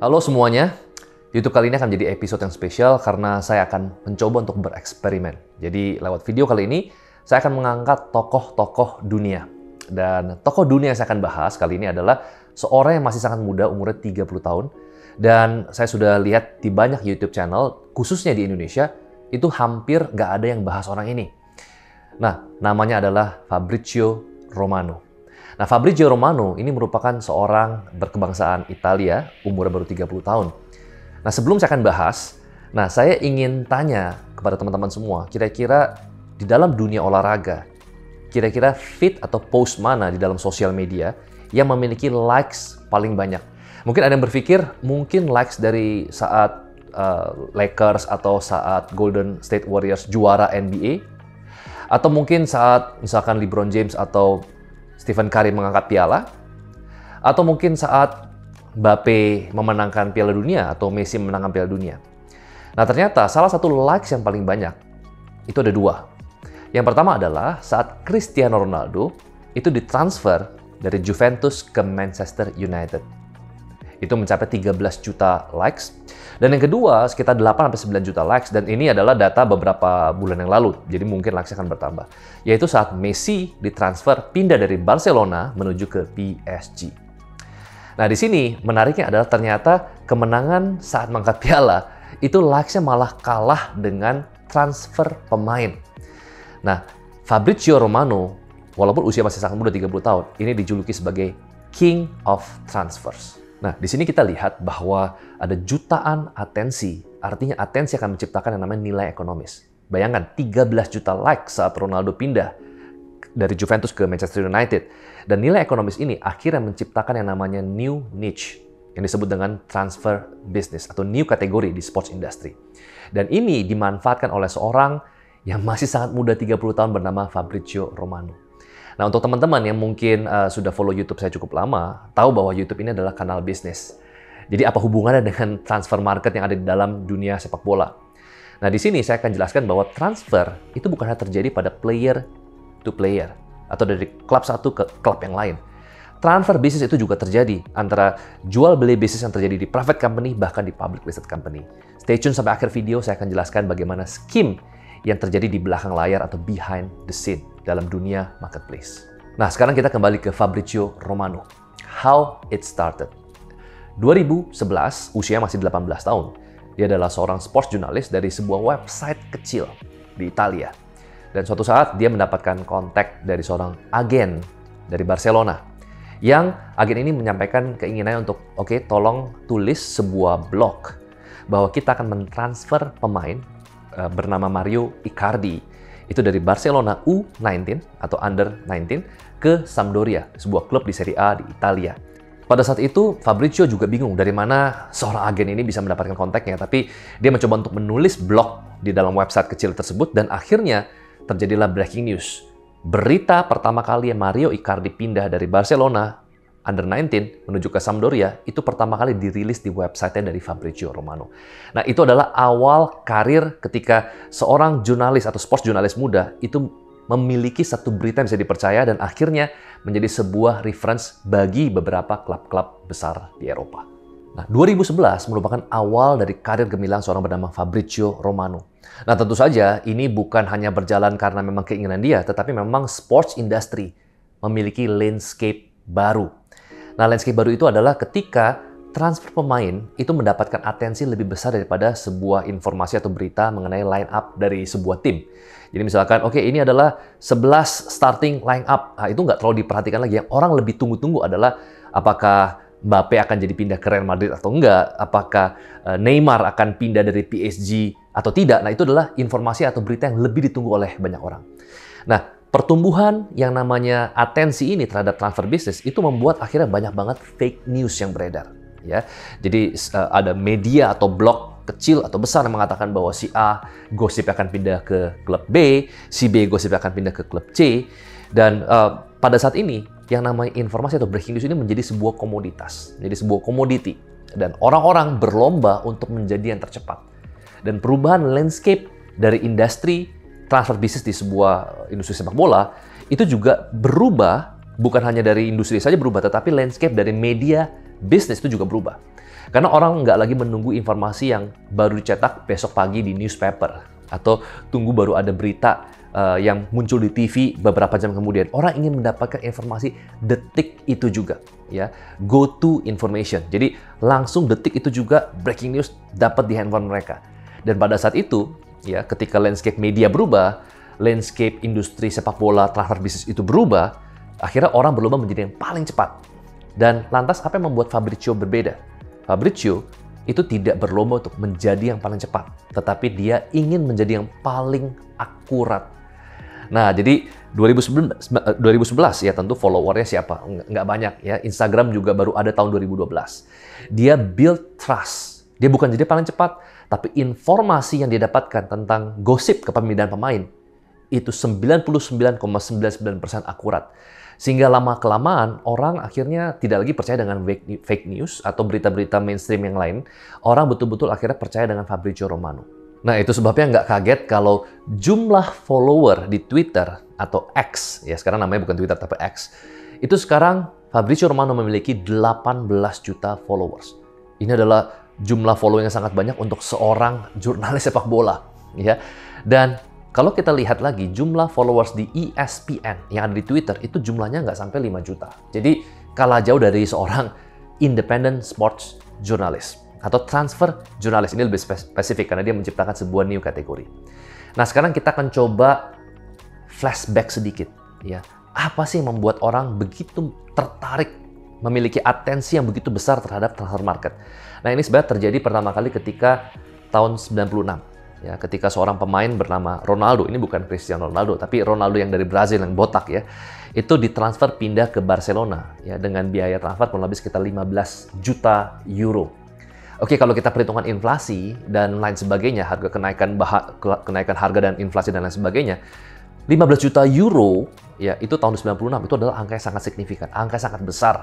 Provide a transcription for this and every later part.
Halo semuanya, YouTube kali ini akan menjadi episode yang spesial karena saya akan mencoba untuk bereksperimen. Jadi lewat video kali ini, saya akan mengangkat tokoh-tokoh dunia. Dan tokoh dunia yang saya akan bahas kali ini adalah seorang yang masih sangat muda, umurnya 30 tahun. Dan saya sudah lihat di banyak YouTube channel, khususnya di Indonesia, itu hampir nggak ada yang bahas orang ini. Nah, namanya adalah Fabrizio Romano. Nah, Fabrizio Romano ini merupakan seorang berkebangsaan Italia, umurnya baru 30 tahun. Nah, sebelum saya akan bahas, saya ingin tanya kepada teman-teman semua, kira-kira di dalam dunia olahraga, kira-kira feed atau post mana di dalam sosial media yang memiliki likes paling banyak? Mungkin ada yang berpikir, mungkin likes dari saat Lakers atau saat Golden State Warriors juara NBA, atau mungkin saat misalkan LeBron James atau Stephen Curry mengangkat piala, atau mungkin saat Mbappe memenangkan Piala Dunia atau Messi memenangkan Piala Dunia. Nah, ternyata salah satu likes yang paling banyak itu ada dua. Yang pertama adalah saat Cristiano Ronaldo itu ditransfer dari Juventus ke Manchester United. Itu mencapai 13 juta likes. Dan yang kedua, sekitar 8-9 juta likes. Dan ini adalah data beberapa bulan yang lalu. Jadi mungkin likes akan bertambah. Yaitu saat Messi ditransfer pindah dari Barcelona menuju ke PSG. Nah, di sini menariknya adalah ternyata kemenangan saat mengangkat piala itu likes-nya malah kalah dengan transfer pemain. Nah, Fabrizio Romano, walaupun usia masih sangat muda 30 tahun, ini dijuluki sebagai King of Transfers. Nah, di sini kita lihat bahwa ada jutaan atensi, artinya atensi akan menciptakan yang namanya nilai ekonomis. Bayangkan, 13 juta like saat Ronaldo pindah dari Juventus ke Manchester United. Dan nilai ekonomis ini akhirnya menciptakan yang namanya new niche, yang disebut dengan transfer business atau new kategori di sports industry. Dan ini dimanfaatkan oleh seorang yang masih sangat muda 30 tahun bernama Fabrizio Romano. Nah, untuk teman-teman yang mungkin sudah follow YouTube saya cukup lama, tahu bahwa YouTube ini adalah kanal bisnis. Jadi apa hubungannya dengan transfer market yang ada di dalam dunia sepak bola? Nah, di sini saya akan jelaskan bahwa transfer itu bukan hanya terjadi pada player to player atau dari klub satu ke klub yang lain. Transfer bisnis itu juga terjadi antara jual beli bisnis yang terjadi di private company bahkan di public listed company. Stay tune sampai akhir video, saya akan jelaskan bagaimana scheme yang terjadi di belakang layar atau behind the scene dalam dunia marketplace. Nah, sekarang kita kembali ke Fabrizio Romano. How it started. 2011, usia masih 18 tahun. Dia adalah seorang sports jurnalis dari sebuah website kecil di Italia. Dan suatu saat dia mendapatkan kontak dari seorang agen dari Barcelona. Yang agen ini menyampaikan keinginannya untuk, oke, tolong tulis sebuah blog bahwa kita akan mentransfer pemain bernama Mario Icardi itu dari Barcelona U19 atau Under 19 ke Sampdoria, sebuah klub di Serie A di Italia. Pada saat itu, Fabrizio juga bingung dari mana seorang agen ini bisa mendapatkan kontaknya, tapi dia mencoba untuk menulis blog di dalam website kecil tersebut dan akhirnya terjadilah breaking news. Berita pertama kali Mario Icardi pindah dari Barcelona Under 19 menuju ke Sampdoria itu pertama kali dirilis di website-nya dari Fabrizio Romano. Nah, itu adalah awal karir ketika seorang jurnalis atau sports jurnalis muda itu memiliki satu berita yang bisa dipercaya dan akhirnya menjadi sebuah reference bagi beberapa klub-klub besar di Eropa. Nah, 2011 merupakan awal dari karir gemilang seorang bernama Fabrizio Romano. Nah, tentu saja ini bukan hanya berjalan karena memang keinginan dia, tetapi memang sports industry memiliki landscape baru. Nah, landscape baru itu adalah ketika transfer pemain itu mendapatkan atensi lebih besar daripada sebuah informasi atau berita mengenai line up dari sebuah tim. Jadi misalkan, oke, ini adalah 11 starting line up. Nah, itu nggak terlalu diperhatikan lagi. Yang orang lebih tunggu-tunggu adalah apakah Mbappe akan jadi pindah ke Real Madrid atau enggak, apakah Neymar akan pindah dari PSG atau tidak. Nah, itu adalah informasi atau berita yang lebih ditunggu oleh banyak orang. Nah, pertumbuhan yang namanya atensi ini terhadap transfer bisnis itu membuat akhirnya banyak banget fake news yang beredar. Ya, jadi ada media atau blog kecil atau besar yang mengatakan bahwa si A gosip akan pindah ke klub B, si B gosip akan pindah ke klub C, dan pada saat ini yang namanya informasi atau breaking news ini menjadi sebuah komoditas, menjadi sebuah komoditi, dan orang-orang berlomba untuk menjadi yang tercepat. Dan perubahan landscape dari industri transfer bisnis di sebuah industri sepak bola itu juga berubah, bukan hanya dari industri saja berubah, tetapi landscape dari media bisnis itu juga berubah. Karena orang nggak lagi menunggu informasi yang baru dicetak besok pagi di newspaper, atau tunggu baru ada berita yang muncul di TV beberapa jam kemudian. Orang ingin mendapatkan informasi detik itu juga, ya, go to information. Jadi langsung detik itu juga breaking news dapat di handphone mereka. Dan pada saat itu, ya, ketika landscape media berubah, landscape industri sepak bola transfer bisnis itu berubah, akhirnya orang berlomba menjadi yang paling cepat. Dan lantas apa yang membuat Fabrizio berbeda? Fabrizio itu tidak berlomba untuk menjadi yang paling cepat, tetapi dia ingin menjadi yang paling akurat. Nah, jadi 2011 ya, tentu followernya siapa? Nggak banyak ya. Instagram juga baru ada tahun 2012. Dia build trust. Dia bukan jadi paling cepat, tapi informasi yang dia dapatkan tentang gosip kepemimpinan pemain itu 99,99% akurat. Sehingga lama-kelamaan orang akhirnya tidak lagi percaya dengan fake news atau berita-berita mainstream yang lain. Orang betul-betul akhirnya percaya dengan Fabrizio Romano. Nah, itu sebabnya nggak kaget kalau jumlah follower di Twitter atau X, ya sekarang namanya bukan Twitter tapi X, itu sekarang Fabrizio Romano memiliki 18 juta followers. Ini adalah jumlah following yang sangat banyak untuk seorang jurnalis sepak bola, ya. Dan kalau kita lihat lagi jumlah followers di ESPN yang ada di Twitter itu jumlahnya nggak sampai 5 juta. Jadi kalah jauh dari seorang independent sports journalist atau transfer jurnalis. Ini lebih spesifik karena dia menciptakan sebuah new kategori. Nah, sekarang kita akan coba flashback sedikit, ya. Apa sih yang membuat orang begitu tertarik, memiliki atensi yang begitu besar terhadap transfer market? Nah, ini sebenarnya terjadi pertama kali ketika tahun 96. Ya, ketika seorang pemain bernama Ronaldo, ini bukan Cristiano Ronaldo, tapi Ronaldo yang dari Brazil yang botak ya, itu ditransfer pindah ke Barcelona ya dengan biaya transfer kurang lebih sekitar 15 juta euro. Oke, kalau kita perhitungan inflasi dan lain sebagainya, kenaikan harga dan inflasi dan lain sebagainya, 15 juta euro ya itu tahun 96 itu adalah angka yang sangat signifikan, angka yang sangat besar.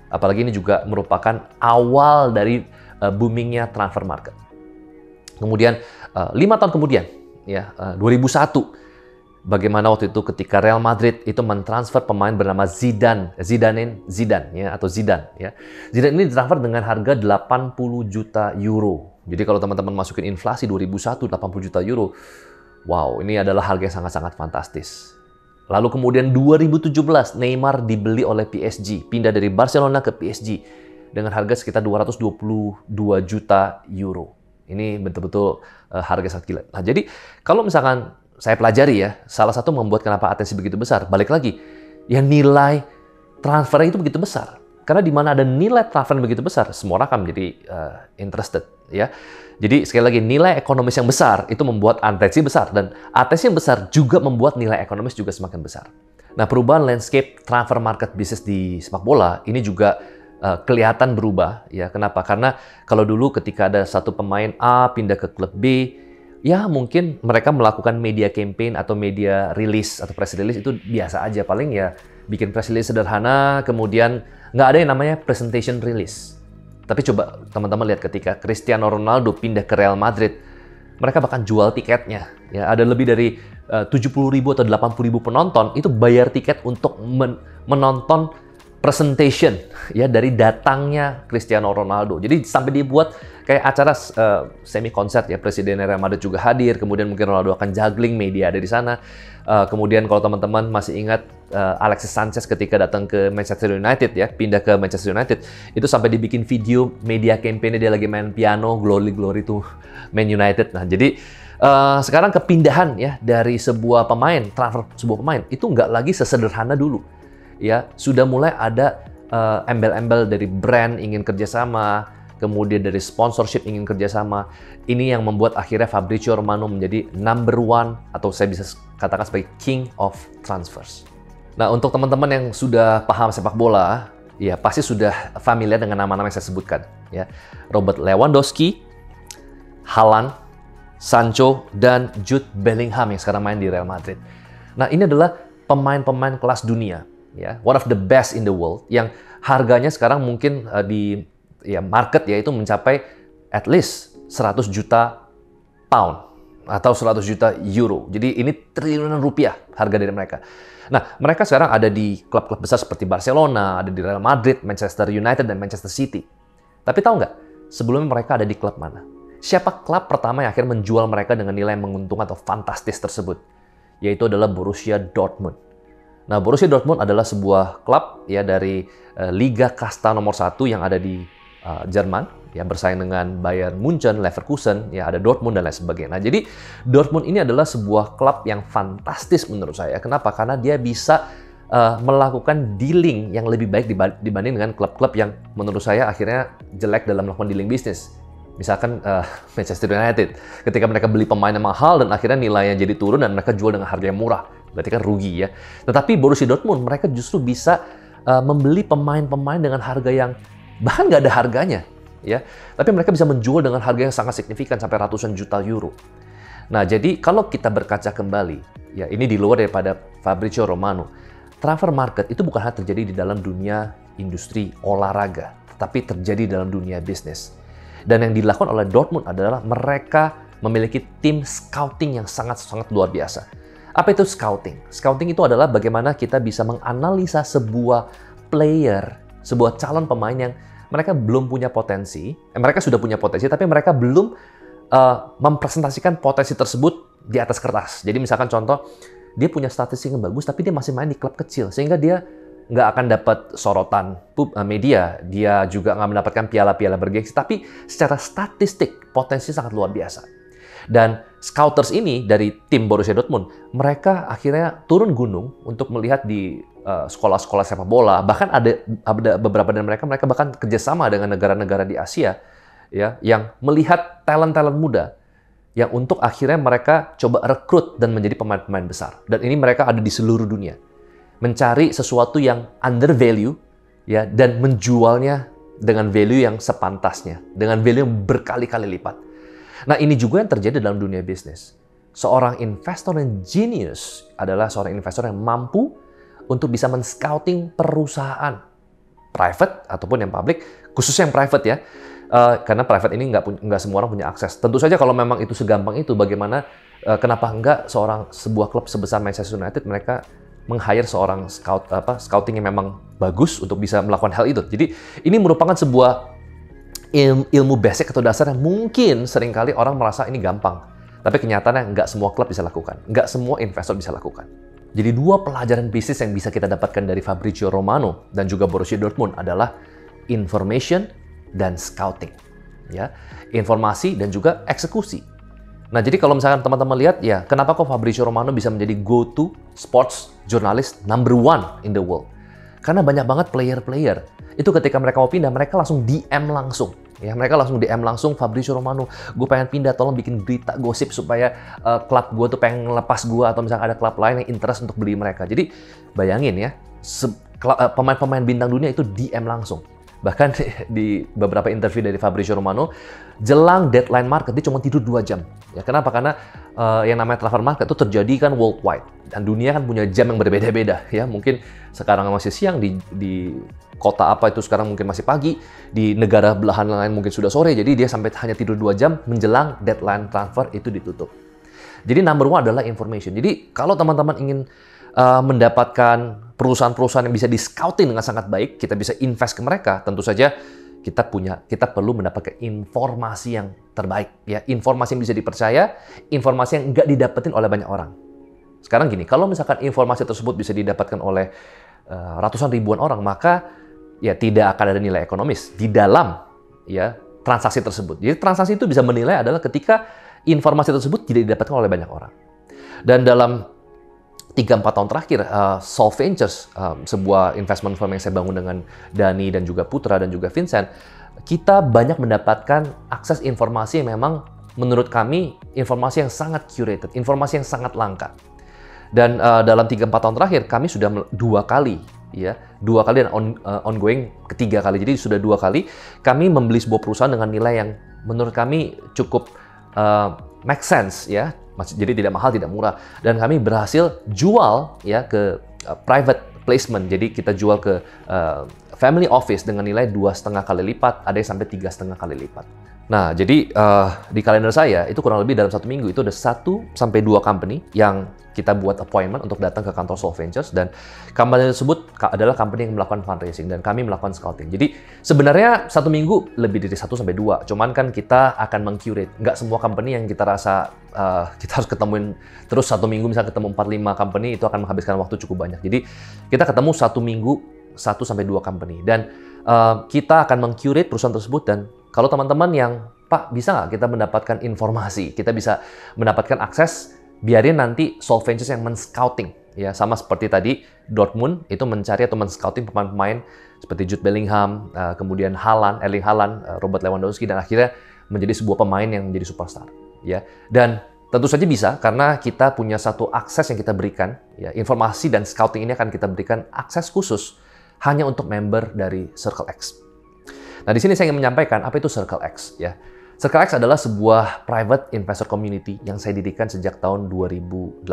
Apalagi ini juga merupakan awal dari boomingnya transfer market. Kemudian 5 tahun kemudian, ya 2001, bagaimana waktu itu ketika Real Madrid itu mentransfer pemain bernama Zidane ya, atau Zidane ya. Zidane ini ditransfer dengan harga 80 juta euro. Jadi kalau teman-teman masukin inflasi 2001 80 juta euro, wow, ini adalah harga yang sangat-sangat fantastis. Lalu kemudian 2017 Neymar dibeli oleh PSG, pindah dari Barcelona ke PSG dengan harga sekitar 222 juta euro. Ini betul-betul harga sangat gila. Nah, jadi kalau misalkan saya pelajari ya, salah satu membuat kenapa atensi begitu besar, balik lagi, ya nilai transfernya itu begitu besar. Karena di mana ada nilai transfer begitu besar, semua orang akan menjadi interested, ya. Jadi sekali lagi, nilai ekonomis yang besar itu membuat atensi besar, dan atensi yang besar juga membuat nilai ekonomis juga semakin besar. Nah, perubahan landscape transfer market bisnis di sepak bola ini juga kelihatan berubah, ya. Kenapa? Karena kalau dulu ketika ada satu pemain A pindah ke klub B, ya mungkin mereka melakukan media campaign atau media release atau press release itu biasa aja. Paling ya bikin press release sederhana, kemudian nggak ada yang namanya presentation release. Tapi coba teman-teman lihat ketika Cristiano Ronaldo pindah ke Real Madrid, mereka bahkan jual tiketnya. Ya, ada lebih dari 70.000 atau 80.000 penonton itu bayar tiket untuk menonton presentation ya dari datangnya Cristiano Ronaldo. Jadi sampai dibuat kayak acara semi konser ya, Presiden Real Madrid juga hadir, kemudian mungkin Ronaldo akan juggling, media ada di sana. Kemudian kalau teman-teman masih ingat Alexis Sanchez ketika datang ke Manchester United ya, pindah ke Manchester United, itu sampai dibikin video media campaign dia lagi main piano, glory to Man United. Nah, jadi sekarang kepindahan ya dari sebuah pemain, transfer sebuah pemain itu nggak lagi sesederhana dulu. Ya, sudah mulai ada embel-embel dari brand ingin kerjasama, kemudian dari sponsorship ingin kerjasama. Ini yang membuat akhirnya Fabrizio Romano menjadi number one, atau saya bisa katakan sebagai king of transfers. Nah, untuk teman-teman yang sudah paham sepak bola, ya pasti sudah familiar dengan nama-nama yang saya sebutkan. Ya, Robert Lewandowski, Haaland, Sancho, dan Jude Bellingham yang sekarang main di Real Madrid. Nah, ini adalah pemain-pemain kelas dunia. Ya, one of the best in the world, yang harganya sekarang mungkin di market yaitu mencapai at least 100 juta pound atau 100 juta euro. Jadi ini triliunan rupiah harga dari mereka. Nah, mereka sekarang ada di klub-klub besar seperti Barcelona, ada di Real Madrid, Manchester United, dan Manchester City. Tapi tahu nggak, sebelumnya mereka ada di klub mana. Siapa klub pertama yang akhirnya menjual mereka dengan nilai yang menguntungkan atau fantastis tersebut? Yaitu adalah Borussia Dortmund. Nah, Borussia Dortmund adalah sebuah klub ya dari Liga Kasta nomor 1 yang ada di Jerman, ya bersaing dengan Bayern Munchen, Leverkusen, ya ada Dortmund dan lain sebagainya. Nah, jadi Dortmund ini adalah sebuah klub yang fantastis menurut saya. Kenapa? Karena dia bisa melakukan dealing yang lebih baik dibanding dengan klub-klub yang menurut saya akhirnya jelek dalam melakukan dealing bisnis. Misalkan Manchester United, ketika mereka beli pemain yang mahal dan akhirnya nilainya jadi turun dan mereka jual dengan harga yang murah, berarti kan rugi ya. Tetapi Borussia Dortmund mereka justru bisa membeli pemain-pemain dengan harga yang bahkan nggak ada harganya, ya. Tapi mereka bisa menjual dengan harga yang sangat signifikan sampai ratusan juta euro. Nah, jadi kalau kita berkaca kembali, ya ini di luar daripada Fabrizio Romano, transfer market itu bukan hanya terjadi di dalam dunia industri olahraga, tetapi terjadi dalam dunia bisnis. Dan yang dilakukan oleh Dortmund adalah mereka memiliki tim scouting yang sangat-sangat luar biasa. Apa itu scouting? Scouting itu adalah bagaimana kita bisa menganalisa sebuah player, sebuah calon pemain yang mereka belum punya potensi, mereka sudah punya potensi, tapi mereka belum mempresentasikan potensi tersebut di atas kertas. Jadi misalkan contoh, dia punya statistik yang bagus, tapi dia masih main di klub kecil, sehingga dia nggak akan dapat sorotan media, dia juga nggak mendapatkan piala-piala bergengsi, tapi secara statistik potensi sangat luar biasa. Dan scouters ini dari tim Borussia Dortmund, mereka akhirnya turun gunung untuk melihat di sekolah-sekolah sepak bola. Bahkan ada beberapa dari mereka bahkan kerjasama dengan negara-negara di Asia, ya, yang melihat talent-talent muda, yang untuk akhirnya mereka coba rekrut dan menjadi pemain-pemain besar. Dan ini mereka ada di seluruh dunia, mencari sesuatu yang under value, ya, dan menjualnya dengan value yang sepantasnya, dengan value yang berkali-kali lipat. Nah, ini juga yang terjadi dalam dunia bisnis. Seorang investor yang genius adalah seorang investor yang mampu untuk bisa men-scouting perusahaan private ataupun yang public, khususnya yang private ya, karena private ini nggak semua orang punya akses. Tentu saja kalau memang itu segampang itu, bagaimana kenapa nggak sebuah klub sebesar Manchester United mereka meng-hire seorang scouting yang memang bagus untuk bisa melakukan hal itu. Jadi ini merupakan sebuah ilmu basic atau dasar yang mungkin seringkali orang merasa ini gampang, tapi kenyataannya nggak semua klub bisa lakukan, nggak semua investor bisa lakukan. Jadi dua pelajaran bisnis yang bisa kita dapatkan dari Fabrizio Romano dan juga Borussia Dortmund adalah information dan scouting, ya, informasi dan juga eksekusi. Nah, jadi kalau misalkan teman-teman lihat, ya, kenapa kok Fabrizio Romano bisa menjadi go-to sports journalist number 1 in the world? Karena banyak banget player-player itu ketika mereka mau pindah, mereka langsung DM langsung. Ya, mereka langsung DM langsung, Fabrizio Romano, gue pengen pindah, tolong bikin berita gosip supaya klub gue tuh pengen ngelepas gue, atau misalnya ada klub lain yang interest untuk beli mereka. Jadi bayangin ya, pemain-pemain bintang dunia itu DM langsung. Bahkan di beberapa interview dari Fabrizio Romano, jelang deadline market dia cuma tidur 2 jam. Ya, kenapa? Karena yang namanya transfer market itu terjadi kan worldwide, dan dunia kan punya jam yang berbeda-beda. Ya, mungkin sekarang masih siang di kota apa itu sekarang mungkin masih pagi, di negara belahan lain mungkin sudah sore, jadi dia sampai hanya tidur 2 jam menjelang deadline transfer itu ditutup. Jadi number 1 adalah information. Jadi kalau teman-teman ingin mendapatkan perusahaan-perusahaan yang bisa di-scouting dengan sangat baik, kita bisa invest ke mereka, tentu saja kita perlu mendapatkan informasi yang terbaik, ya, informasi yang bisa dipercaya, informasi yang nggak didapetin oleh banyak orang. Sekarang gini, kalau misalkan informasi tersebut bisa didapatkan oleh ratusan ribuan orang, maka ya tidak akan ada nilai ekonomis di dalam, ya, transaksi tersebut. Jadi transaksi itu bisa menilai adalah ketika informasi tersebut tidak didapatkan oleh banyak orang. Dan dalam 3-4 tahun terakhir, Solve Ventures, sebuah investment firm yang saya bangun dengan Dani dan juga Putra dan juga Vincent, kita banyak mendapatkan akses informasi yang memang menurut kami informasi yang sangat curated, informasi yang sangat langka. Dan dalam 3-4 tahun terakhir kami sudah 2 kali, ya, 2 kali dan ongoing ketiga kali. Jadi sudah 2 kali kami membeli sebuah perusahaan dengan nilai yang menurut kami cukup make sense, ya. Jadi tidak mahal, tidak murah. Dan kami berhasil jual, ya, ke private placement. Jadi kita jual ke family office dengan nilai 2,5 kali lipat, ada yang sampai 3,5 kali lipat. Nah, jadi di kalender saya itu kurang lebih dalam 1 minggu itu ada 1 sampai 2 company yang kita buat appointment untuk datang ke kantor Solve Ventures, dan company tersebut adalah company yang melakukan fundraising dan kami melakukan scouting. Jadi sebenarnya 1 minggu lebih dari 1 sampai 2, cuman kan kita akan meng-curate. Nggak semua company yang kita rasa kita harus ketemuin terus 1 minggu, misalnya ketemu 4-5 company, itu akan menghabiskan waktu cukup banyak. Jadi kita ketemu 1 minggu 1 sampai 2 company, dan kita akan meng-curate perusahaan tersebut. Dan kalau teman-teman yang, Pak, bisa nggak kita mendapatkan informasi, kita bisa mendapatkan akses, biarin nanti Solve Ventures yang men-scouting. Ya, sama seperti tadi, Dortmund itu mencari atau men-scouting pemain-pemain seperti Jude Bellingham, kemudian Erling Haaland, Robert Lewandowski, dan akhirnya menjadi sebuah pemain yang menjadi superstar. Ya, dan tentu saja bisa, karena kita punya satu akses yang kita berikan, ya, informasi dan scouting ini akan kita berikan akses khusus hanya untuk member dari Circle X. Nah, di sini saya ingin menyampaikan apa itu Circle X, ya. Circle X adalah sebuah private investor community yang saya dirikan sejak tahun 2018.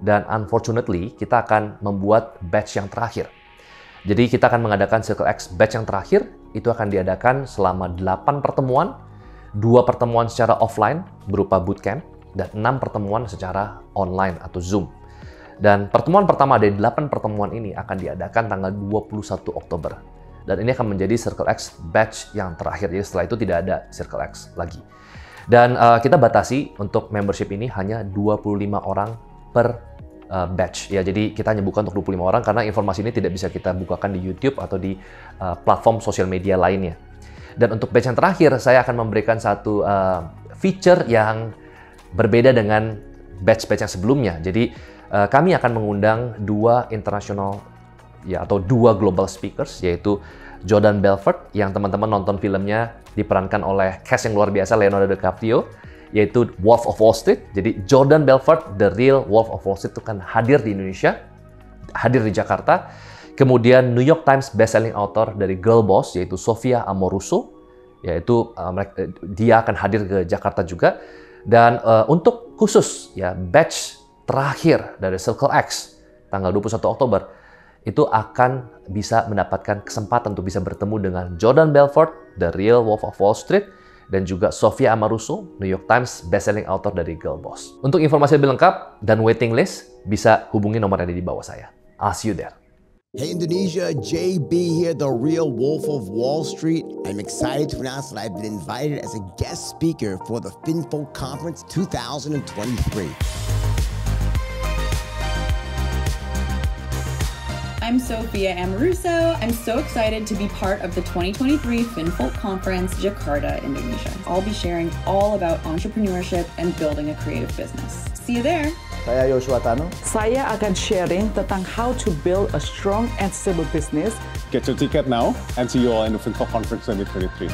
Dan unfortunately, kita akan membuat batch yang terakhir. Jadi kita akan mengadakan Circle X batch yang terakhir, itu akan diadakan selama 8 pertemuan, 2 pertemuan secara offline berupa bootcamp, dan 6 pertemuan secara online atau Zoom. Dan pertemuan pertama dari 8 pertemuan ini akan diadakan tanggal 21 Oktober. Dan ini akan menjadi Circle X batch yang terakhir. Jadi setelah itu tidak ada Circle X lagi. Dan kita batasi untuk membership ini hanya 25 orang per batch. Ya, jadi kita hanya buka untuk 25 orang karena informasi ini tidak bisa kita bukakan di YouTube atau di platform sosial media lainnya. Dan untuk batch yang terakhir, saya akan memberikan satu feature yang berbeda dengan batch-batch yang sebelumnya. Jadi kami akan mengundang 2 international, ya, atau 2 global speakers, yaitu Jordan Belfort yang teman-teman nonton filmnya diperankan oleh cast yang luar biasa, Leonardo DiCaprio, yaitu Wolf of Wall Street. Jadi Jordan Belfort, the real Wolf of Wall Street, itu kan hadir di Indonesia, hadir di Jakarta. Kemudian New York Times bestselling author dari Girl Boss, yaitu Sophia Amoruso, yaitu dia akan hadir ke Jakarta juga. Dan untuk khusus, ya, batch terakhir dari Circle X tanggal 21 Oktober itu akan bisa mendapatkan kesempatan untuk bisa bertemu dengan Jordan Belfort, the real Wolf of Wall Street, dan juga Sophia Amoruso, New York Times bestselling author dari Girl Boss. Untuk informasi lebih lengkap dan waiting list, bisa hubungi nomor yang ada di bawah saya. I'll see you there. Hey Indonesia, JB here, the real Wolf of Wall Street. I'm excited to announce that I've been invited as a guest speaker for the FinFolk Conference 2023. I'm Sophia Amoruso. I'm so excited to be part of the 2023 FinFolk Conference, Jakarta, Indonesia. I'll be sharing all about entrepreneurship and building a creative business. See you there. Saya Yoshua Tano. Saya akan sharing tentang how to build a strong and stable business. Get your ticket now and see you all in the FinFolk Conference 2023.